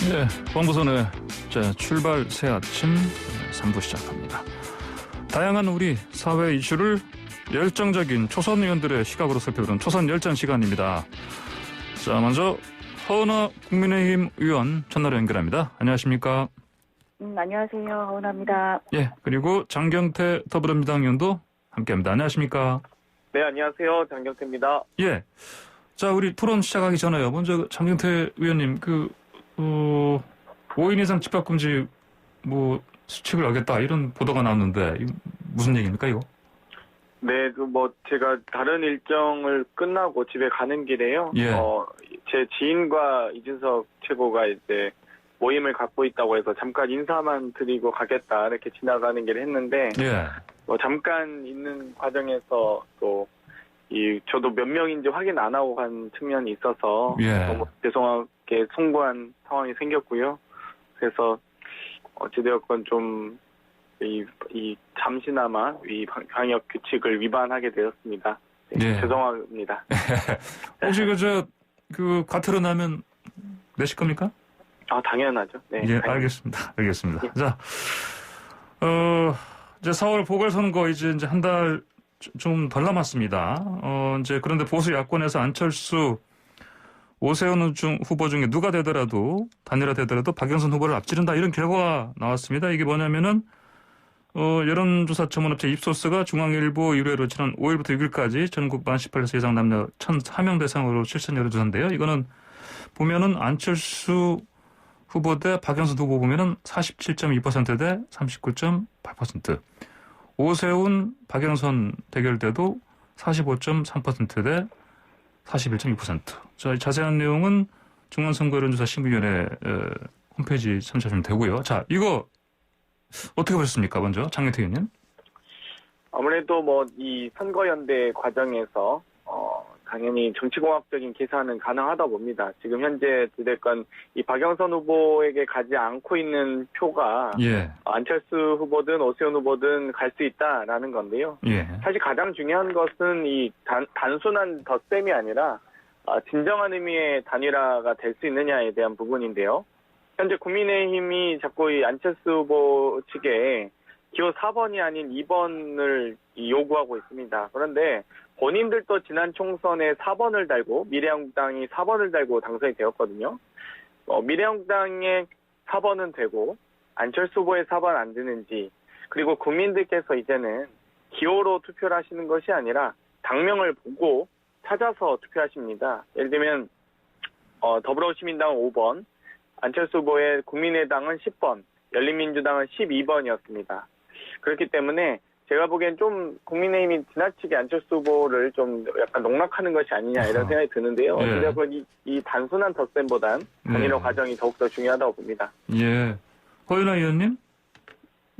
네, 본부선의 출발 새 아침 3부 시작합니다. 다양한 우리 사회 이슈를 열정적인 초선 의원들의 시각으로 살펴보는 초선 열전 시간입니다. 자, 먼저 허은하 국민의힘 의원 전화로 연결합니다. 안녕하십니까? 안녕하세요. 허은하입니다. 예, 그리고 장경태 더불어민주당 의원도 함께합니다. 안녕하십니까? 네, 안녕하세요. 장경태입니다. 예, 자, 우리 토론 시작하기 전에요. 먼저 장경태 의원님, 5인 이상 집합금지 수칙을 하겠다 이런 보도가 나왔는데 무슨 얘기입니까 이거? 네, 제가 다른 일정을 끝나고 집에 가는 길에요. 예. 제 지인과 이준석 최고가 이제 모임을 갖고 있다고 해서 잠깐 인사만 드리고 가겠다 이렇게 지나가는 길을 했는데, 예. 잠깐 있는 과정에서 저도 몇 명인지 확인 안 하고 간 측면이 있어서 예. 너무 죄송하게 송구한 상황이 생겼고요. 그래서 어찌되었건 좀 잠시나마 이 방역 규칙을 위반하게 되었습니다. 네, 예. 죄송합니다. 혹시 과태료 나면 내실 겁니까? 당연하죠. 네. 예, 당연히. 알겠습니다. 예. 자, 이제 4월 보궐선거 이제 한 달 좀 덜 남았습니다. 그런데 보수 야권에서 안철수, 오세훈 후보 중에 누가 되더라도, 단일화되더라도 박영선 후보를 앞지른다 이런 결과가 나왔습니다. 이게 뭐냐면은, 여론조사 전문업체 입소스가 중앙일보 1회로 지난 5일부터 6일까지 전국 만 18세 이상 남녀 1,004명 대상으로 실시한 여론조사인데요. 이거는 보면은 안철수 후보 대 박영선 후보 보면은 47.2% 대 39.8%. 오세훈, 박영선 대결 때도 45.3% 대 41.2%. 자, 자세한 내용은 중앙선거여론조사 심의위원회 홈페이지 참조하시면 되고요. 자, 이거 어떻게 보셨습니까? 먼저 장경태 의원님. 아무래도 이 선거연대 과정에서 당연히 정치공학적인 계산은 가능하다 봅니다. 지금 현재 어쨌건 이 박영선 후보에게 가지 않고 있는 표가 예. 안철수 후보든 오세훈 후보든 갈 수 있다라는 건데요. 예. 사실 가장 중요한 것은 이 단순한 덧셈이 아니라 진정한 의미의 단일화가 될 수 있느냐에 대한 부분인데요. 현재 국민의힘이 자꾸 이 안철수 후보 측에 기호 4번이 아닌 2번을 요구하고 있습니다. 그런데 본인들도 지난 총선에 4번을 달고 미래한국당이 4번을 달고 당선이 되었거든요. 미래한국당의 4번은 되고 안철수 후보의 4번 안 되는지, 그리고 국민들께서 이제는 기호로 투표를 하시는 것이 아니라 당명을 보고 찾아서 투표하십니다. 예를 들면 더불어시민당은 5번, 안철수 후보의 국민의당은 10번, 열린민주당은 12번이었습니다. 그렇기 때문에 제가 보기엔 좀 국민의힘이 지나치게 안철수 후보를 좀 약간 농락하는 것이 아니냐 이런 생각이 드는데요. 예. 그래서 이 단순한 덧셈보단 단일화 과정이 더욱더 중요하다고 봅니다. 예. 허윤아 의원님?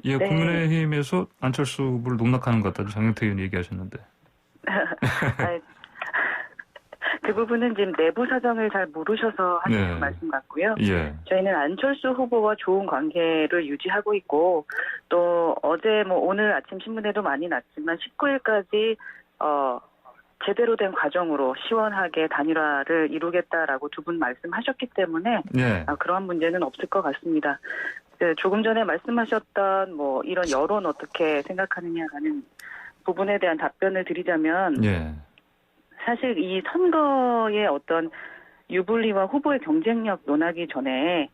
예, 네. 국민의힘에서 안철수 후보를 농락하는 것 같다고 장경태 의원이 얘기하셨는데. 그 부분은 지금 내부 사정을 잘 모르셔서 하시는 네. 말씀 같고요. 예. 저희는 안철수 후보와 좋은 관계를 유지하고 있고, 또 어제 오늘 아침 신문에도 많이 났지만 19일까지 제대로 된 과정으로 시원하게 단일화를 이루겠다라고 두 분 말씀하셨기 때문에 예. 그러한 문제는 없을 것 같습니다. 조금 전에 말씀하셨던 이런 여론 어떻게 생각하느냐라는 부분에 대한 답변을 드리자면, 예. 사실 이 선거의 어떤 유불리와 후보의 경쟁력 논하기 전에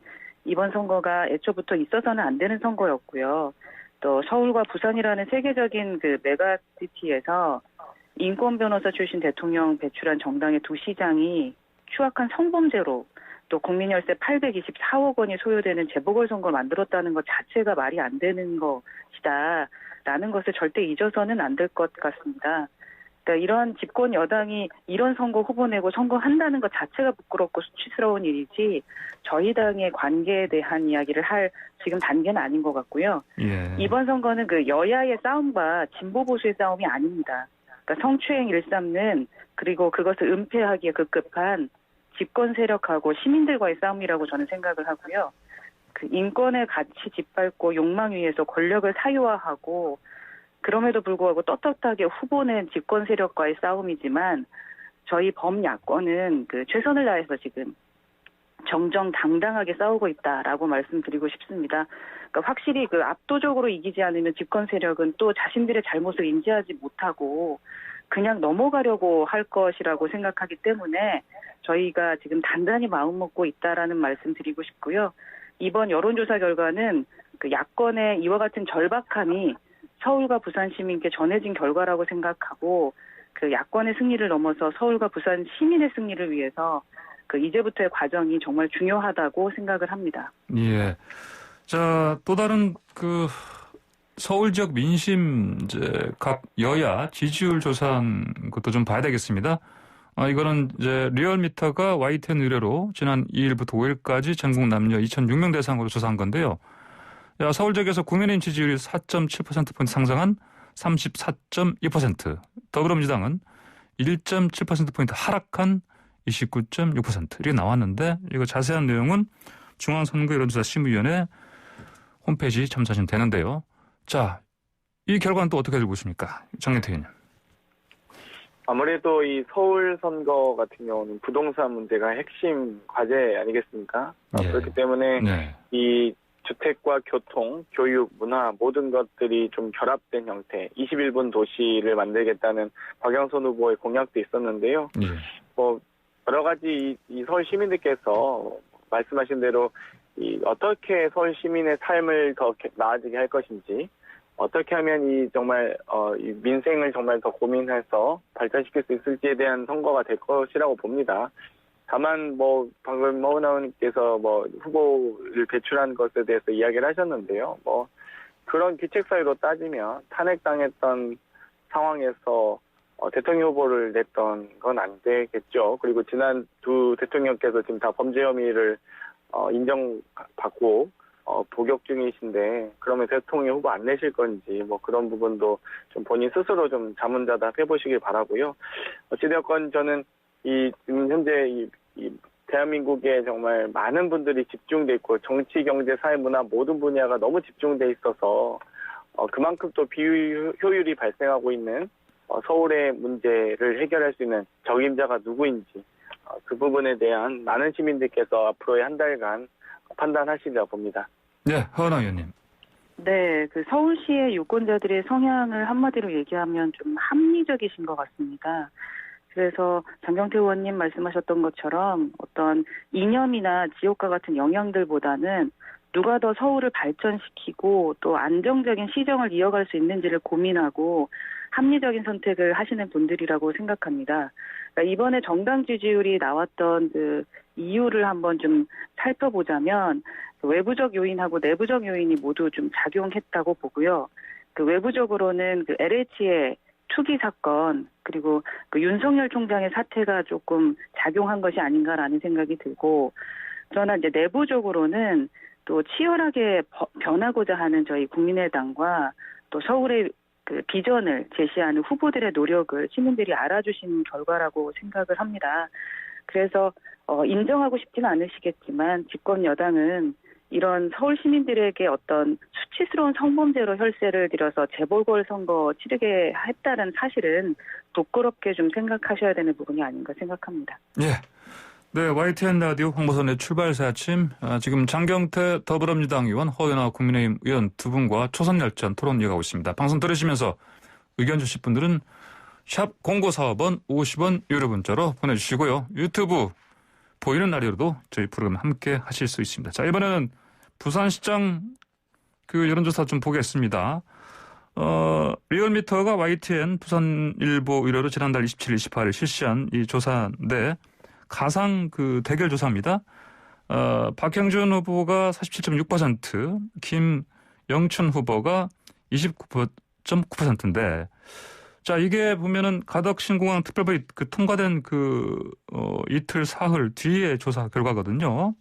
이번 선거가 애초부터 있어서는 안 되는 선거였고요. 또 서울과 부산이라는 세계적인 메가시티에서 인권 변호사 출신 대통령 배출한 정당의 두 시장이 추악한 성범죄로 또 국민열세 824억 원이 소요되는 재보궐선거를 만들었다는 것 자체가 말이 안 되는 것이다라는 것을 절대 잊어서는 안 될 것 같습니다. 그러니까 이런 집권 여당이 이런 선거 후보 내고 선거한다는 것 자체가 부끄럽고 수치스러운 일이지 저희 당의 관계에 대한 이야기를 할 지금 단계는 아닌 것 같고요. 예. 이번 선거는 여야의 싸움과 진보 보수의 싸움이 아닙니다. 그러니까 성추행 일삼는, 그리고 그것을 은폐하기에 급급한 집권 세력하고 시민들과의 싸움이라고 저는 생각을 하고요. 인권의 가치 짓밟고 욕망 위에서 권력을 사유화하고, 그럼에도 불구하고 떳떳하게 후보는 집권 세력과의 싸움이지만 저희 범야권은 최선을 다해서 지금 정정당당하게 싸우고 있다라고 말씀드리고 싶습니다. 그러니까 확실히 그 압도적으로 이기지 않으면 집권 세력은 또 자신들의 잘못을 인지하지 못하고 그냥 넘어가려고 할 것이라고 생각하기 때문에 저희가 지금 단단히 마음 먹고 있다라는 말씀 드리고 싶고요. 이번 여론조사 결과는 그 야권의 이와 같은 절박함이 서울과 부산 시민께 전해진 결과라고 생각하고 그 야권의 승리를 넘어서 서울과 부산 시민의 승리를 위해서 그 이제부터의 과정이 정말 중요하다고 생각을 합니다. 예. 자, 또 다른 그 서울 지역 민심 이제 각 여야 지지율 조사한 것도 좀 봐야 되겠습니다. 이거는 이제 리얼미터가 YTN 의뢰로 지난 2일부터 5일까지 전국 남녀 2,006명 대상으로 조사한 건데요. 서울 지역에서 국민의힘 지지율이 4.7%포인트 상승한 34.2%, 더불어민주당은 1.7%포인트 하락한 29.6% 이렇게 나왔는데 이거 자세한 내용은 중앙선거 여론조사 심의위원회 홈페이지 참조하시면 되는데요. 자, 이 결과는 또 어떻게 보십니까? 정혜태 의원님. 아무래도 이 서울 선거 같은 경우는 부동산 문제가 핵심 과제 아니겠습니까? 예. 그렇기 때문에 네. 이 주택과 교통, 교육, 문화 모든 것들이 좀 결합된 형태 21분 도시를 만들겠다는 박영선 후보의 공약도 있었는데요. 예. 뭐 여러 가지 이 서울 시민들께서 말씀하신 대로 어떻게 서울 시민의 삶을 더 나아지게 할 것인지 어떻게 하면 이 정말 이 민생을 정말 더 고민해서 발전시킬 수 있을지에 대한 선거가 될 것이라고 봅니다. 다만 뭐 방금 뭐 의원님께서 뭐 후보를 배출한 것에 대해서 이야기를 하셨는데요. 뭐 그런 귀책 사유로 따지면 탄핵당했던 상황에서 대통령 후보를 냈던 건 안 되겠죠. 그리고 지난 두 대통령께서 지금 다 범죄 혐의를 인정받고 복역 중이신데 그러면 대통령 후보 안 내실 건지 뭐 그런 부분도 좀 본인 스스로 좀 자문자답 해보시길 바라고요. 어찌되었건 저는 지금 현재 이 대한민국에 정말 많은 분들이 집중돼 있고 정치, 경제, 사회, 문화 모든 분야가 너무 집중돼 있어서 그만큼 또 비효율이 발생하고 있는 서울의 문제를 해결할 수 있는 적임자가 누구인지 그 부분에 대한 많은 시민들께서 앞으로의 한 달간 판단하시리라 봅니다. 네, 허은하 의원님. 네, 그 서울시의 유권자들의 성향을 한마디로 얘기하면 좀 합리적이신 것 같습니다. 그래서 장경태 의원님 말씀하셨던 것처럼 어떤 이념이나 지역과 같은 영향들보다는 누가 더 서울을 발전시키고 또 안정적인 시정을 이어갈 수 있는지를 고민하고 합리적인 선택을 하시는 분들이라고 생각합니다. 그러니까 이번에 정당 지지율이 나왔던 그 이유를 한번 좀 살펴보자면 외부적 요인하고 내부적 요인이 모두 좀 작용했다고 보고요. 그 외부적으로는 그 LH의 투기 사건 그리고 그 윤석열 총장의 사태가 조금 작용한 것이 아닌가라는 생각이 들고, 그러나 이제 내부적으로는 또 치열하게 변하고자 하는 저희 국민의당과 또 서울의 그 비전을 제시하는 후보들의 노력을 시민들이 알아주신 결과라고 생각을 합니다. 그래서 인정하고 싶지는 않으시겠지만 집권 여당은 이런 서울 시민들에게 어떤 수치스러운 성범죄로 혈세를 들여서 재보궐선거 치르게 했다는 사실은 부끄럽게 좀 생각하셔야 되는 부분이 아닌가 생각합니다. 예. 네, YTN 라디오 홍보선의 출발새 아침. 지금 장경태 더불어민주당 의원, 허은하 국민의힘 의원 두 분과 초선열전 토론 이어가고 있습니다. 방송 들으시면서 의견 주실 분들은 샵 0945번 50원 유료 문자로 보내주시고요. 유튜브 보이는 라디오로도 저희 프로그램 함께 하실 수 있습니다. 자, 이번에는 부산시장 그 여론조사 좀 보겠습니다. 리얼미터가 YTN 부산일보 의뢰로 지난달 27일, 28일 실시한 이 조사인데 가상 그 대결 조사입니다. 박형준 후보가 47.6%, 김영춘 후보가 29.9%인데, 자, 이게 보면은 가덕신공항 특별법이 그 통과된 이틀 사흘 뒤에 조사 결과거든요.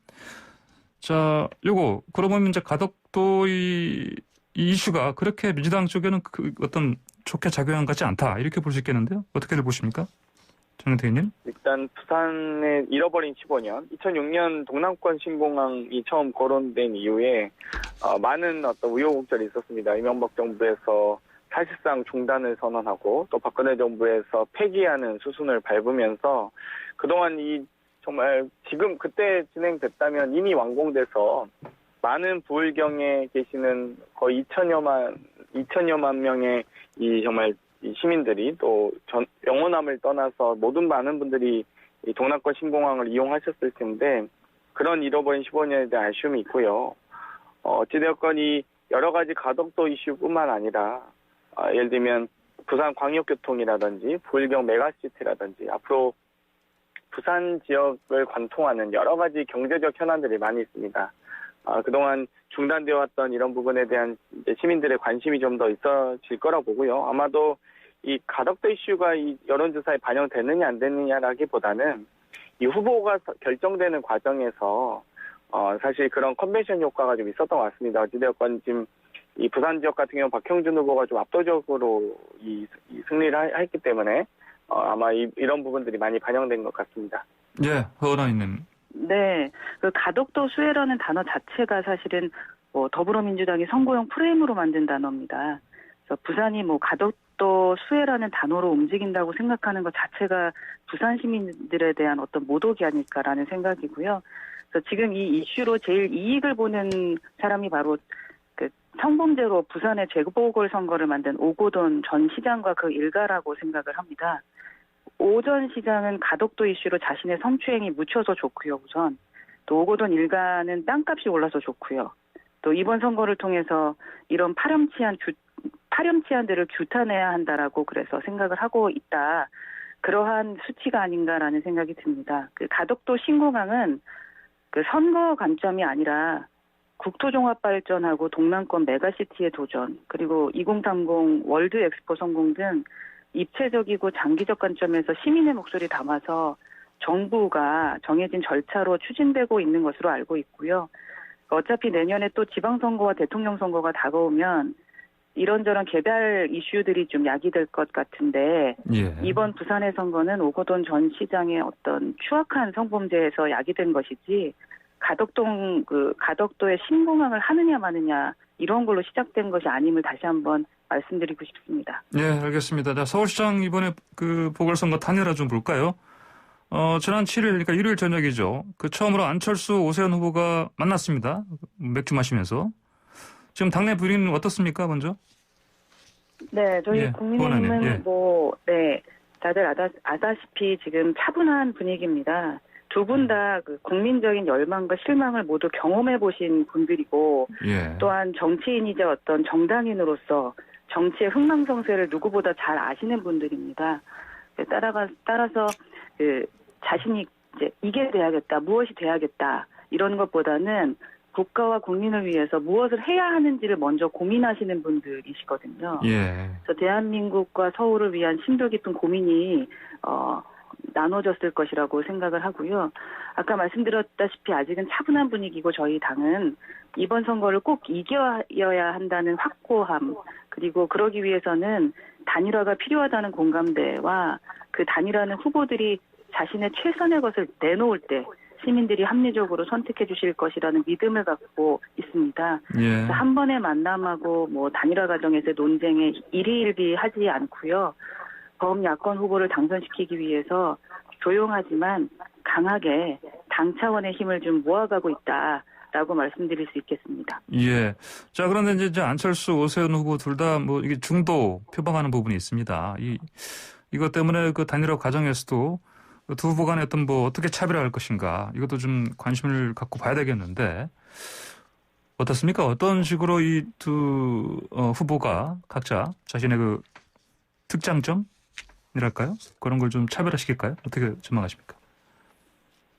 자, 그러고 보면 이제 가덕도 이 이슈가 그렇게 민주당 쪽에는 어떤 좋게 작용한 것 같지 않다. 이렇게 볼 수 있겠는데요. 어떻게들 보십니까? 정은태 의원님. 일단 부산의 잃어버린 15년, 2006년 동남권 신공항이 처음 거론된 이후에 많은 어떤 우여곡절이 있었습니다. 이명박 정부에서 사실상 중단을 선언하고 또 박근혜 정부에서 폐기하는 수순을 밟으면서 그동안 이 정말 지금 그때 진행됐다면 이미 완공돼서 많은 부울경에 계시는 거의 2천여만 명의 이 정말 이 시민들이 또 영원함을 떠나서 모든 많은 분들이 이 동남권 신공항을 이용하셨을 텐데 그런 잃어버린 15년에 대한 아쉬움이 있고요. 어찌되었건 이 여러 가지 가덕도 이슈뿐만 아니라 예를 들면 부산 광역교통이라든지 부울경 메가시티라든지 앞으로 부산 지역을 관통하는 여러 가지 경제적 현안들이 많이 있습니다. 그동안 중단되어 왔던 이런 부분에 대한 이제 시민들의 관심이 좀 더 있어질 거라 보고요. 아마도 이 가덕도 이슈가 이 여론조사에 반영됐느냐 안 됐느냐라기보다는 이 후보가 결정되는 과정에서 사실 그런 컨벤션 효과가 좀 있었던 것 같습니다. 어찌되었건 지금 이 부산 지역 같은 경우 박형준 후보가 좀 압도적으로 이 승리를 했기 때문에 아마 이런 부분들이 많이 반영된 것 같습니다. 예, 허은하님. 네, 그 가덕도 수혜라는 단어 자체가 사실은 더불어민주당이 선거용 프레임으로 만든 단어입니다. 그래서 부산이 가덕도 수혜라는 단어로 움직인다고 생각하는 것 자체가 부산 시민들에 대한 어떤 모독이 아닐까라는 생각이고요. 그래서 지금 이 이슈로 제일 이익을 보는 사람이 바로 그 성범죄로 부산의 재보궐선거를 만든 오고돈 전 시장과 그 일가라고 생각을 합니다. 오 전 시장은 가덕도 이슈로 자신의 성추행이 묻혀서 좋고요, 우선. 또 오고돈 일가는 땅값이 올라서 좋고요. 또 이번 선거를 통해서 이런 파렴치한들을 규탄해야 한다라고 그래서 생각을 하고 있다. 그러한 수치가 아닌가라는 생각이 듭니다. 그 가덕도 신공항은 그 선거 관점이 아니라 국토종합발전하고 동남권 메가시티의 도전, 그리고 2030 월드 엑스포 성공 등 입체적이고 장기적 관점에서 시민의 목소리 담아서 정부가 정해진 절차로 추진되고 있는 것으로 알고 있고요. 어차피 내년에 또 지방선거와 대통령 선거가 다가오면 이런저런 개별 이슈들이 좀 야기될 것 같은데 예. 이번 부산의 선거는 오거돈 전 시장의 어떤 추악한 성범죄에서 야기된 것이지 가덕도의 신공항을 하느냐 마느냐 이런 걸로 시작된 것이 아님을 다시 한번 말씀드리고 싶습니다. 네, 알겠습니다. 자, 서울시장 이번에 그 보궐선거 단일화 좀 볼까요? 지난 7일, 그러니까 일요일 저녁이죠. 그 처음으로 안철수, 오세훈 후보가 만났습니다. 맥주 마시면서. 지금 당내 분위기는 어떻습니까, 먼저? 네, 저희 예, 국민의힘은 예. 다들 아다시피 지금 차분한 분위기입니다. 두 분 다 그 국민적인 열망과 실망을 모두 경험해 보신 분들이고, 예. 또한 정치인이자 어떤 정당인으로서 정치의 흥망성쇠를 누구보다 잘 아시는 분들입니다. 따라서 자신이 이게 돼야겠다, 무엇이 돼야겠다 이런 것보다는 국가와 국민을 위해서 무엇을 해야 하는지를 먼저 고민하시는 분들이시거든요. 예. 그래서 대한민국과 서울을 위한 심도 깊은 고민이 나눠졌을 것이라고 생각을 하고요. 아까 말씀드렸다시피 아직은 차분한 분위기고 저희 당은 이번 선거를 꼭 이겨야 한다는 확고함, 그리고 그러기 위해서는 단일화가 필요하다는 공감대와 그 단일화는 후보들이 자신의 최선의 것을 내놓을 때 시민들이 합리적으로 선택해 주실 것이라는 믿음을 갖고 있습니다. 예. 한 번의 만남하고 단일화 과정에서의 논쟁에 일희일비하지 않고요. 범야권 후보를 당선시키기 위해서 조용하지만 강하게 당 차원의 힘을 좀 모아가고 있다라고 말씀드릴 수 있겠습니다. 예. 자, 그런데 이제 안철수, 오세훈 후보 둘 다 이게 중도 표방하는 부분이 있습니다. 이것 때문에 그 단일화 과정에서도 두 후보 간에 어떻게 차별화할 것인가 이것도 좀 관심을 갖고 봐야 되겠는데 어떻습니까? 어떤 식으로 이 두 후보가 각자 자신의 그 특장점이랄까요? 그런 걸 좀 차별화시킬까요? 어떻게 전망하십니까?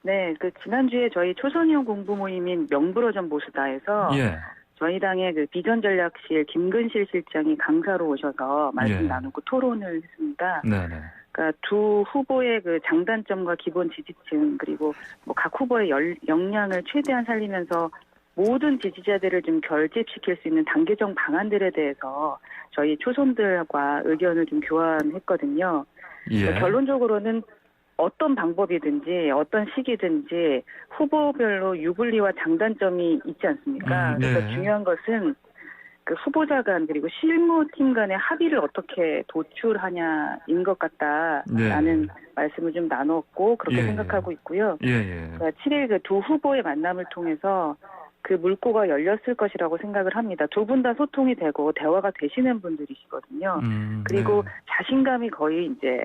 네, 지난주에 저희 초선의원 공부 모임인 명불허전 모수다에서 예. 저희 당의 비전전략실 김근실 실장이 강사로 오셔서 말씀 예. 나누고 토론을 했습니다. 네네. 그러니까 두 후보의 장단점과 기본 지지층 그리고 각 후보의 역량을 최대한 살리면서 모든 지지자들을 좀 결집시킬 수 있는 단계적 방안들에 대해서 저희 초선들과 의견을 좀 교환했거든요. 예. 그러니까 결론적으로는 어떤 방법이든지 어떤 시기든지 후보별로 유불리와 장단점이 있지 않습니까? 네. 그래서 중요한 것은 그 후보자 간 그리고 실무팀 간의 합의를 어떻게 도출하냐인 것 같다라는 말씀을 좀 나눴고 그렇게 생각하고 있고요. 7일 그 두 후보의 만남을 통해서 그 물꼬가 열렸을 것이라고 생각을 합니다. 두 분 다 소통이 되고 대화가 되시는 분들이시거든요. 그리고 자신감이 거의 이제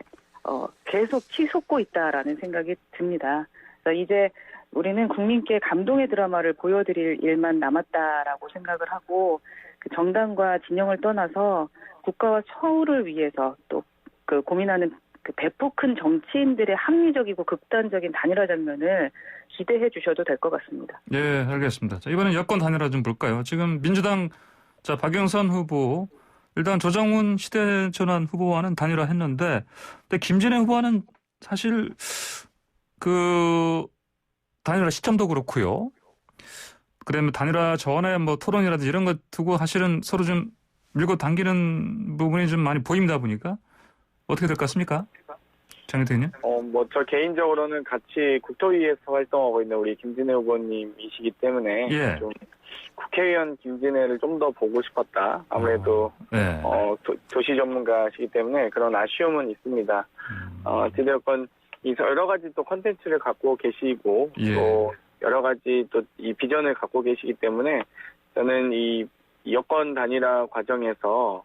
계속 치솟고 있다라는 생각이 듭니다. 그래서 이제 우리는 국민께 감동의 드라마를 보여드릴 일만 남았다라고 생각을 하고 그 정당과 진영을 떠나서 국가와 처우를 위해서 또 그 고민하는 그 배포 큰 정치인들의 합리적이고 극단적인 단일화 장면을 기대해 주셔도 될 것 같습니다. 네, 알겠습니다. 자, 이번엔 여권 단일화 좀 볼까요? 지금 민주당 박영선 후보 일단 조정훈 시대전환 후보와는 단일화했는데, 근데 김진애 후보와는 사실 그 단일화 시점도 그렇고요. 그다음에 단일화 전에 뭐 토론이라든지 이런 것 두고 사실은 서로 좀 밀고 당기는 부분이 좀 많이 보입니다 보니까 어떻게 될 것 같습니까? 장혜택님? 저 개인적으로는 같이 국토위에서 활동하고 있는 우리 김진애 후보님이시기 때문에 좀 국회의원 김진애를 좀 더 보고 싶었다. 아무래도 도시 전문가시기 때문에 그런 아쉬움은 있습니다. 어찌되었건 여러 가지 또 콘텐츠를 갖고 계시고 또 여러 가지 또 이 비전을 갖고 계시기 때문에 저는 이 여권 단일화 과정에서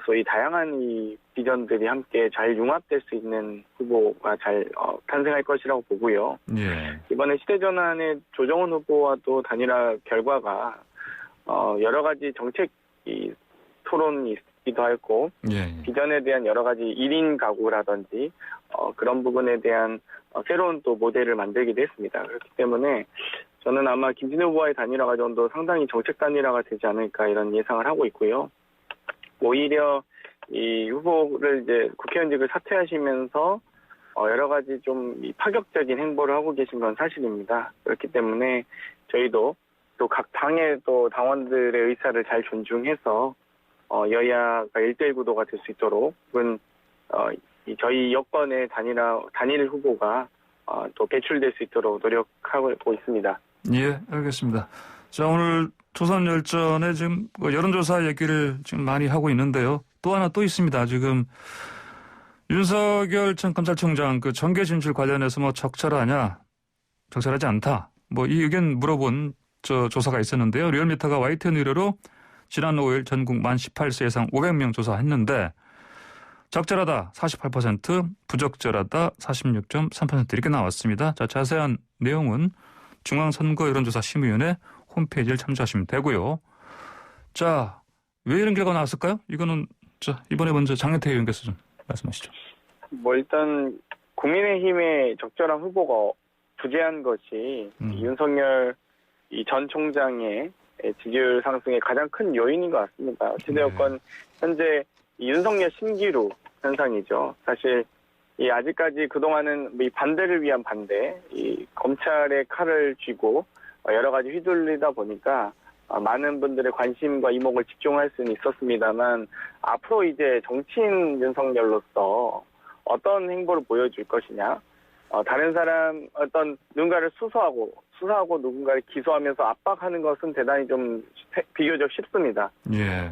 소위 다양한 이 비전들이 함께 잘 융합될 수 있는 후보가 잘 탄생할 것이라고 보고요. 이번에 시대전환의 조정훈 후보와도 단일화 결과가 여러 가지 정책 토론이 있기도 했고 비전에 대한 여러 가지 1인 가구라든지 그런 부분에 대한 새로운 또 모델을 만들기도 했습니다. 그렇기 때문에 저는 아마 김진애 후보와의 단일화 과정도 상당히 정책 단일화가 되지 않을까 이런 예상을 하고 있고요. 오히려 이 후보를 이제 국회의원직을 사퇴하시면서 여러 가지 좀 파격적인 행보를 하고 계신 건 사실입니다. 그렇기 때문에 저희도 또 각 당의 또 당원들의 의사를 잘 존중해서 여야가 1대1 구도가 될 수 있도록 혹은 저희 여권의 단일 후보가 또 배출될 수 있도록 노력하고 있습니다. 예, 알겠습니다. 자, 오늘 조선열전에 지금 여론조사 얘기를 지금 많이 하고 있는데요. 또 하나 또 있습니다. 지금 윤석열 전 검찰총장 그 정계 진출 관련해서 뭐 적절하냐, 적절하지 않다. 뭐 이 의견 물어본 조사가 있었는데요. 리얼미터가 YTN 의뢰로 지난 5일 전국 만 18세 이상 500명 조사했는데 적절하다 48%, 부적절하다 46.3% 이렇게 나왔습니다. 자, 자세한 내용은 중앙선거여론조사심의위원회 홈페이지를 참조하시면 되고요. 자, 왜 이런 결과가 나왔을까요? 이거는 이번에 먼저 장혜태 의원께서 좀 말씀하시죠. 일단 국민의힘의 적절한 후보가 부재한 것이 윤석열 전 총장의 지지율 상승의 가장 큰 요인인 것 같습니다. 어찌되었건 현재 윤석열 신기루 현상이죠. 사실 아직까지 그동안은 이 반대를 위한 반대, 이 검찰의 칼을 쥐고 여러 가지 휘둘리다 보니까 많은 분들의 관심과 이목을 집중할 수는 있었습니다만 앞으로 이제 정치인 윤석열로서 어떤 행보를 보여줄 것이냐, 다른 사람 누군가를 수사하고 누군가를 기소하면서 압박하는 것은 대단히 좀 비교적 쉽습니다.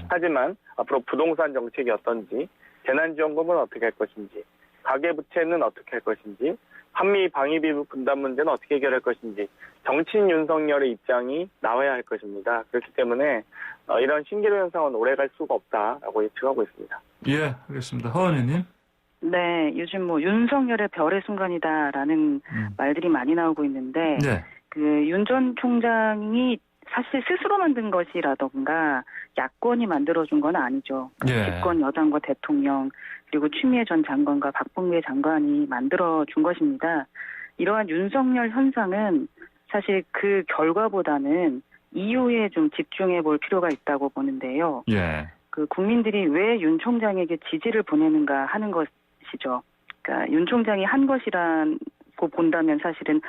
하지만 앞으로 부동산 정책이 어떤지, 재난지원금은 어떻게 할 것인지, 가계부채는 어떻게 할 것인지, 한미 방위비 분담 문제는 어떻게 해결할 것인지 정치인 윤석열의 입장이 나와야 할 것입니다. 그렇기 때문에 이런 신기루 현상은 오래갈 수가 없다라고 예측하고 있습니다. 예, 알겠습니다. 허원 의원님. 네, 요즘 뭐 윤석열의 별의 순간이다라는 말들이 많이 나오고 있는데 그 윤 전 총장이 사실 스스로 만든 것이라던가 야권이 만들어준 건 아니죠. 집권 여당과 대통령 그리고 추미애 전 장관과 박범계 장관이 만들어준 것입니다. 이러한 윤석열 현상은 사실 그 결과보다는 이유에 좀 집중해 볼 필요가 있다고 보는데요. 그 국민들이 왜 윤 총장에게 지지를 보내는가 하는 것이죠. 그러니까 윤 총장이 한 것이라고 본다면 사실은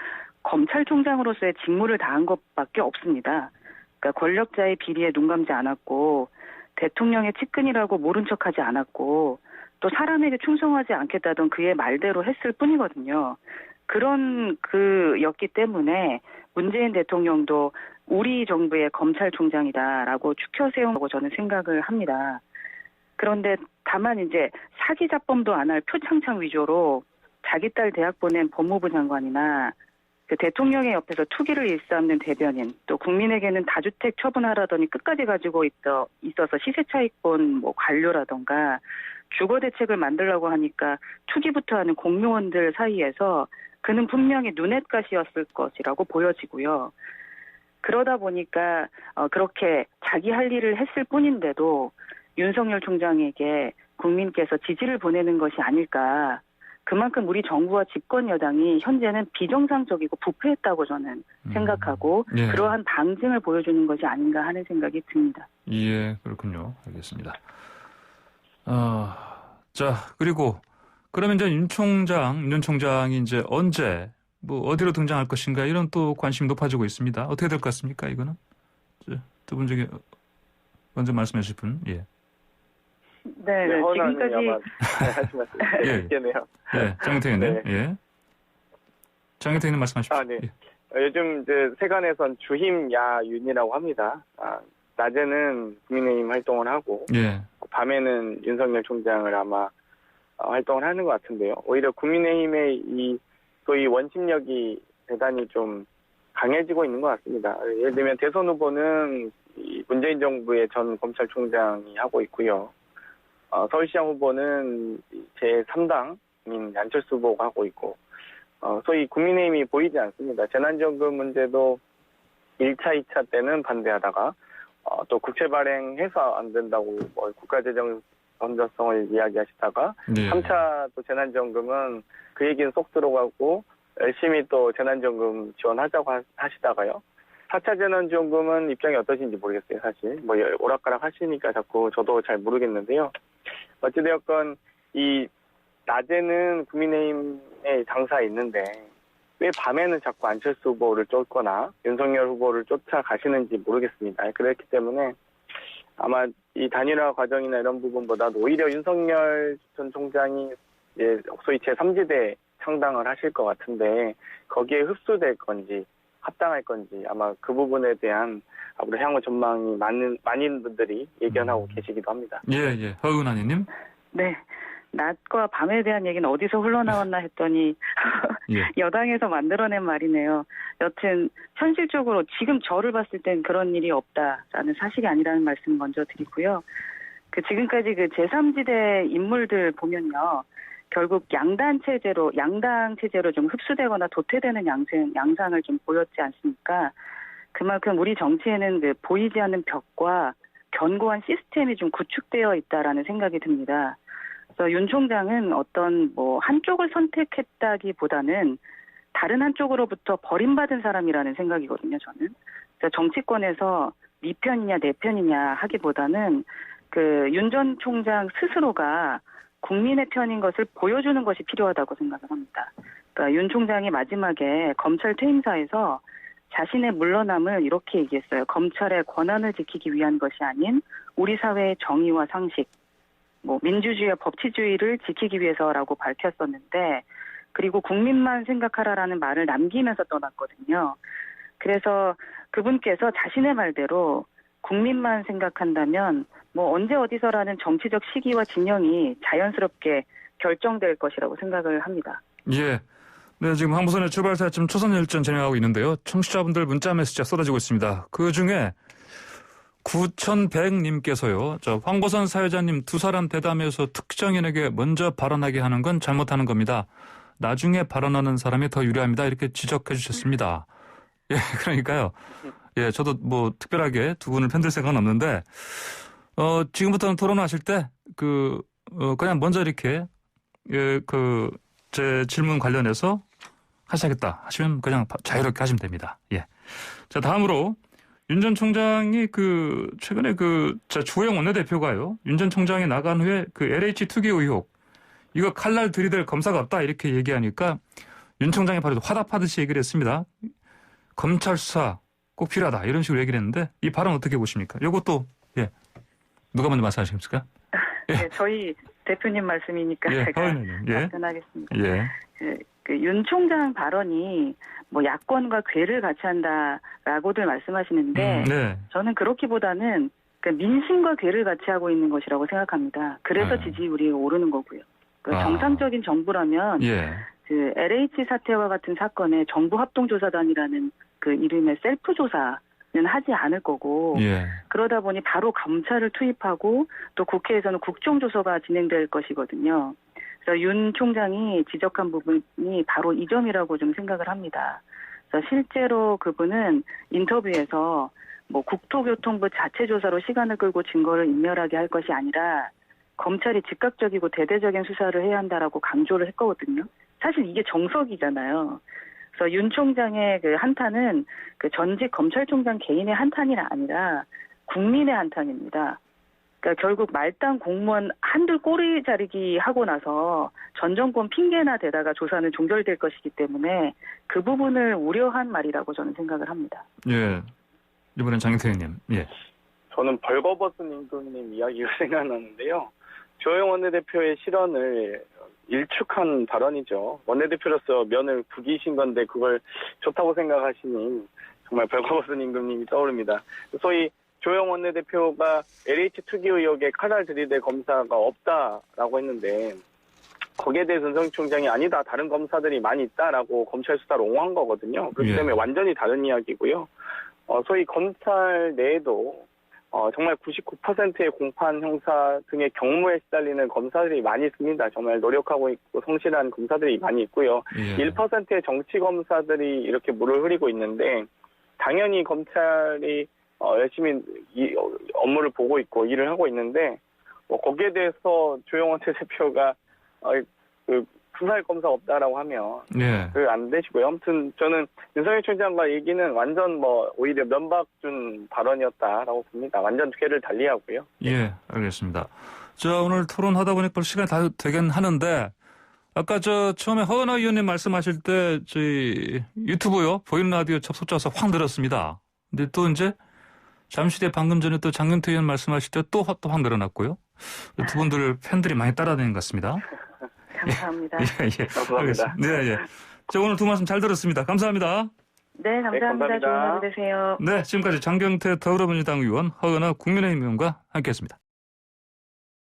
검찰총장으로서의 직무를 다한 것밖에 없습니다. 그러니까 권력자의 비리에 눈 감지 않았고 대통령의 측근이라고 모른 척하지 않았고 또 사람에게 충성하지 않겠다던 그의 말대로 했을 뿐이거든요. 그런 그였기 때문에 문재인 대통령도 우리 정부의 검찰총장이다라고 추켜 세운다고 저는 생각을 합니다. 그런데 다만 이제 사기자범도 안 할 표창장 위조로 자기 딸 대학 보낸 법무부 장관이나 그 대통령의 옆에서 투기를 일삼는 대변인, 또 국민에게는 다주택 처분하라더니 끝까지 가지고 있어서 시세차익본 뭐 관료라던가 주거 대책을 만들라고 하니까 투기부터 하는 공무원들 사이에서 그는 분명히 눈엣가시였을 것이라고 보여지고요. 그러다 보니까 그렇게 자기 할 일을 했을 뿐인데도 윤석열 총장에게 국민께서 지지를 보내는 것이 아닐까. 그만큼 우리 정부와 집권 여당이 현재는 비정상적이고 부패했다고 저는 생각하고 예. 그러한 방증을 보여주는 것이 아닌가 하는 생각이 듭니다. 예, 그렇군요. 알겠습니다. 자, 그리고 그러면 이제 윤 총장이 이제 언제 뭐 어디로 등장할 것인가 이런 또 관심이 높아지고 있습니다. 어떻게 될 것 같습니까? 이거는 두 분 중에 먼저 말씀해 주실 분. 예. 네, 지금까지 하시면 있겠네요. 예, 장혜태 의원님. 네. 예. 장혜태 의원님 말씀하십시오. 네. 예. 요즘 이제 세간에선 주힘 야윤이라고 합니다. 낮에는 국민의힘 활동을 하고 예. 밤에는 윤석열 총장을 아마 활동을 하는 것 같은데요. 오히려 국민의힘의 이 소위 원심력이 대단히 좀 강해지고 있는 것 같습니다. 예를 들면 대선 후보는 이 문재인 정부의 전 검찰총장이 하고 있고요. 서울시장 후보는 제3당인 안철수 후보가 하고 있고, 소위 국민의힘이 보이지 않습니다. 재난지원금 문제도 1차, 2차 때는 반대하다가, 또 국채 발행해서 안 된다고 국가재정 건전성을 이야기하시다가, 네. 3차 또 재난지원금은 그 얘기는 쏙 들어가고, 열심히 또 재난지원금 지원하자고 하시다가요. 4차 재난지원금은 입장이 어떠신지 모르겠어요, 사실. 뭐, 오락가락 하시니까 자꾸 저도 잘 모르겠는데요. 어찌되었건, 낮에는 국민의힘의 당사에 있는데, 왜 밤에는 자꾸 안철수 후보를 쫓거나, 윤석열 후보를 쫓아가시는지 모르겠습니다. 그렇기 때문에, 아마 이 단일화 과정이나 이런 부분보다도 오히려 윤석열 전 총장이, 소위 제3지대 창당을 하실 것 같은데, 거기에 흡수될 건지, 합당할 건지 아마 그 부분에 대한 앞으로 향후 전망이 많은 분들이 예견하고 계시기도 합니다. 예. 허은환 의원님. 네. 낮과 밤에 대한 얘기는 어디서 흘러나왔나 했더니 예. 여당에서 만들어낸 말이네요. 여튼 현실적으로 지금 저를 봤을 땐 그런 일이 없다라는 사실이 아니라는 말씀 먼저 드리고요. 지금까지 제3지대 인물들 보면요. 결국 양당 체제로 좀 흡수되거나 도태되는 양상을 좀 보였지 않습니까? 그만큼 우리 정치에는 보이지 않는 벽과 견고한 시스템이 좀 구축되어 있다라는 생각이 듭니다. 그래서 윤 총장은 어떤 한쪽을 선택했다기보다는 다른 한쪽으로부터 버림받은 사람이라는 생각이거든요, 저는. 그래서 정치권에서 네 편이냐 내 편이냐 하기보다는 윤 전 총장 스스로가 국민의 편인 것을 보여주는 것이 필요하다고 생각을 합니다. 그러니까 윤 총장이 마지막에 검찰 퇴임사에서 자신의 물러남을 이렇게 얘기했어요. 검찰의 권한을 지키기 위한 것이 아닌 우리 사회의 정의와 상식, 민주주의와 법치주의를 지키기 위해서라고 밝혔었는데, 그리고 국민만 생각하라라는 말을 남기면서 떠났거든요. 그래서 그분께서 자신의 말대로 국민만 생각한다면 언제 어디서라는 정치적 시기와 진영이 자연스럽게 결정될 것이라고 생각을 합니다. 예. 네, 지금 항무선의 출발사쯤 초선 열전 진행하고 있는데요. 청취자분들 문자 메시지가 쏟아지고 있습니다. 그중에 9100님께서요. 황보선 사회자님 두 사람 대담해서 특정인에게 먼저 발언하게 하는 건 잘못하는 겁니다. 나중에 발언하는 사람이 더 유리합니다. 이렇게 지적해 주셨습니다. 예, 그러니까요. 예, 저도 특별하게 두 분을 편들 생각은 없는데, 지금부터는 토론하실 때, 그냥 먼저 이렇게, 제 질문 관련해서 하셔야겠다 하시면 그냥 자유롭게 하시면 됩니다. 예. 자, 다음으로, 윤 전 총장이 최근에 주호영 원내대표가요, 윤 전 총장이 나간 후에 LH 투기 의혹, 이거 칼날 들이댈 검사가 없다 이렇게 얘기하니까 윤 총장이 바로 화답하듯이 얘기를 했습니다. 검찰 수사 꼭 필요하다 이런 식으로 얘기를 했는데 이 발언 어떻게 보십니까? 이것도 예 누가 먼저 말씀하시겠습니까? 네, 저희 대표님 말씀이니까 예, 제가 예. 답변하겠습니다. 예. 그 윤 총장 발언이 뭐 야권과 궤를 같이 한다라고들 말씀하시는데 네. 저는 그렇기보다는 그 민심과 궤를 같이 하고 있는 것이라고 생각합니다. 그래서 네. 지지율이 오르는 거고요. 그 아. 정상적인 정부라면 예. 그 LH 사태와 같은 사건에 정부 합동조사단이라는 그 이름의 셀프 조사는 하지 않을 거고 예. 그러다 보니 바로 검찰을 투입하고 또 국회에서는 국정조사가 진행될 것이거든요. 그래서 윤 총장이 지적한 부분이 바로 이 점이라고 좀 생각을 합니다. 그래서 실제로 그분은 인터뷰에서 뭐 국토교통부 자체 조사로 시간을 끌고 증거를 인멸하게 할 것이 아니라 검찰이 즉각적이고 대대적인 수사를 해야 한다라고 강조를 했거든요. 사실 이게 정석이잖아요. 그래서 윤 총장의 그 한탄은 그 전직 검찰총장 개인의 한탄이 아니라 국민의 한탄입니다. 그러니까 결국 말단 공무원 한둘 꼬리 자르기 하고 나서 전 정권 핑계나 대다가 조사는 종결될 것이기 때문에 그 부분을 우려한 말이라고 저는 생각을 합니다. 예. 이번엔 장경태 의원님. 예. 저는 벌거벗은 임금님 이야기가 생각나는데요. 주호영 원내대표의 실언을 일축한 발언이죠. 원내대표로서 면을 구기신 건데 그걸 좋다고 생각하시니 정말 벌거벗은 임금님이 떠오릅니다. 소위 주호영 원내대표가 LH 투기 의혹에 칼을 들이댈 검사가 없다라고 했는데 거기에 대해서 윤석열 총장이 아니다. 다른 검사들이 많이 있다라고 검찰 수사를 옹호한 거거든요. 그렇기 때문에 완전히 다른 이야기고요. 소위 검찰 내에도 정말 99%의 공판 형사 등의 경무에 시달리는 검사들이 많이 있습니다. 정말 노력하고 있고 성실한 검사들이 많이 있고요. 예. 1%의 정치 검사들이 이렇게 물을 흐리고 있는데 당연히 검찰이 열심히 이 업무를 보고 있고 일을 하고 있는데 거기에 대해서 주호영 원내대표가 그 수사할 검사가 없다라고 하면 예. 안 되시고요. 아무튼 저는 윤석열 총장과 얘기는 완전 오히려 면박 준 발언이었다라고 봅니다. 완전 궤를 달리하고요. 예, 알겠습니다. 자, 오늘 토론하다 보니까 벌써 시간이 다 되긴 하는데 아까 처음에 허은하 의원님 말씀하실 때 저희 유튜브요 보이는 라디오 접속자 수 확 늘었습니다. 근데 또 이제 잠시 뒤에 방금 전에 또 장경태 의원 말씀하실 때 또 확 늘어났고요. 두 분들 팬들이 많이 따라다니는 것 같습니다. 감사합니다. 예. 감사합니다. 네, 예. 자, 오늘 두 말씀 잘 들었습니다. 감사합니다. 네, 감사합니다. 감사합니다. 좋은 하루 되세요. 네, 지금까지 장경태 더불어민주당 의원, 허은하 국민의힘 의원과 함께했습니다.